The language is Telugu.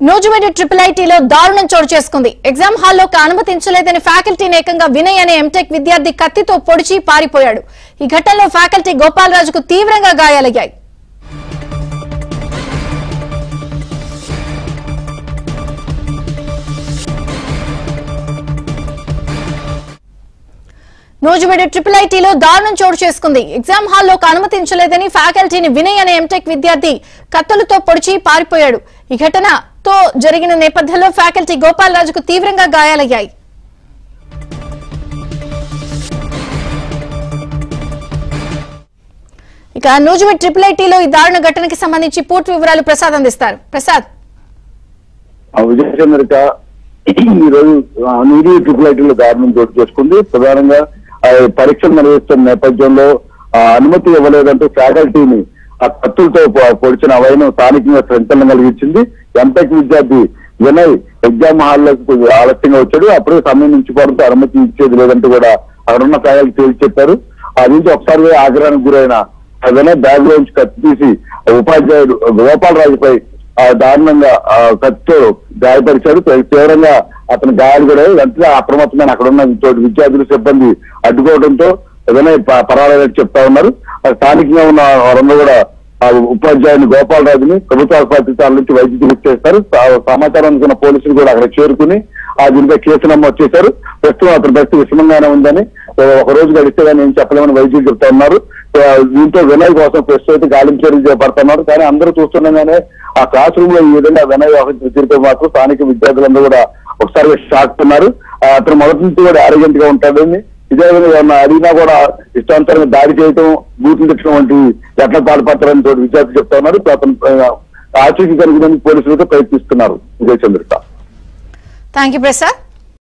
నూజివీడు IIITలో దారుణం చోటు చేసుకుంది. ఎగ్జామ్ హాల్లోకి అనుమతించలేదని ఫ్యాకల్టీని ఏకంగా వినయ్ అనే ఎంటెక్ విద్యార్థి కత్తితో పొడిచి పారిపోయాడు. ఈ ఘటనలో ఫ్యాకల్టీ గోపాలరాజుకు తీవ్రంగా గాయాలయ్యాయి. నూజివీడు IIITలో దారుణం చోటు చేసుకుంది. ఎగ్జామ్ హాల్లోకి అనుమతించలేదని ఫ్యాకల్టీని వినయ్ అనే ఎంటెక్ విద్యార్థి కత్తులతో పొడిచి పారిపోయాడు. ఈ ఘటనతో జరిగిన నేపథ్యంలో ఫ్యాకల్టీ గోపాలరాజుకు తీవ్రంగా గాయాలయ్యాయి. ఇక నూజివీడు IIITలో ఈ దారుణ ఘటనకి సంబంధించి పూర్తి వివరాలు ప్రసాద్ అందిస్తారు. ప్రసాద్, ఈరోజు IIITలో దారుణం చోటు చేసుకుంది. ప్రధానంగా పరీక్షలు నిర్వహిస్తున్న నేపథ్యంలో అనుమతి ఇవ్వలేదంటూ ఫ్యాకల్టీని ఆ కత్తులతో పొడిచిన అవైన స్థానికంగా సంచలనం కలిగించింది. ఎంటెక్ విద్యార్థి వినయ్ ఎగ్జామ్ హాల్లోకి ఆలస్యంగా వచ్చాడు. అప్పుడే సమయం నుంచి పోవడంతో అనుమతి ఇచ్చేది లేదంటూ కూడా అక్కడున్న ఫ్యాకల్టీ తేల్చి చెప్పారు. ఆ నుంచి ఒకసారి ఆగ్రహానికి గురైన వినయ్ బ్యాగ్ లోంచి కత్తి తీసి ఉపాధ్యాయుడు గోపాలరాజుపై దారుణంగా కత్తితో గాయపరిచాడు. తీవ్రంగా అతను గాయాలు కూడా వెంటనే అప్రమత్తమైన అక్కడ ఉన్న విద్యార్థులు సిబ్బంది అడ్డుకోవడంతో వినయ్ పరారైనట్టు చెప్తా ఉన్నారు. స్థానికంగా ఉన్న వారందరూ కూడా ఉపాధ్యాయుని గోపాలరాజుని ప్రభుత్వ ఆసుపత్రి నుంచి వైద్య చికిత్స చేస్తారు. సమాచారం అనుకున్న పోలీసులు కూడా అక్కడ చేరుకుని దీనిపై కేసు నమోదు చేశారు. ప్రస్తుతం అతని పరిస్థితి విషమంగానే ఉందని, ఒక రోజు గడిస్తే కానీ ఏం చెప్పలేమని వైద్యులు చెప్తా ఉన్నారు. దీంతో వినయ్ కోసం ప్రస్తుతం గాలింపు చర్యలు చేపడుతున్నారు. కానీ అందరూ చూస్తుండగానే ఆ క్లాస్ రూమ్ లో ఈ విధంగా వినయ్ వ్యవహరించిన తీరుపై మాత్రం స్థానిక విద్యార్థులందరూ కూడా ఒకసారి షాక్ ఉన్నారు. అతను మొదటి నుంచి కూడా ఆరోగ్యంట్ గా ఉంటాడని, ఇదే విధంగా అడిగినా కూడా ఇష్టాంతరంగా దాడి చేయటం, బూతులు తిట్టడం వంటి ఎట్లా పాల్పడతారని విద్యార్థులు చెప్తా ఉన్నారు. అతను ఆచూకీ కనుగొనేందుకు పోలీసులతో ప్రయత్నిస్తున్నారు. విజయచంద్రిక. Thank you Prasad.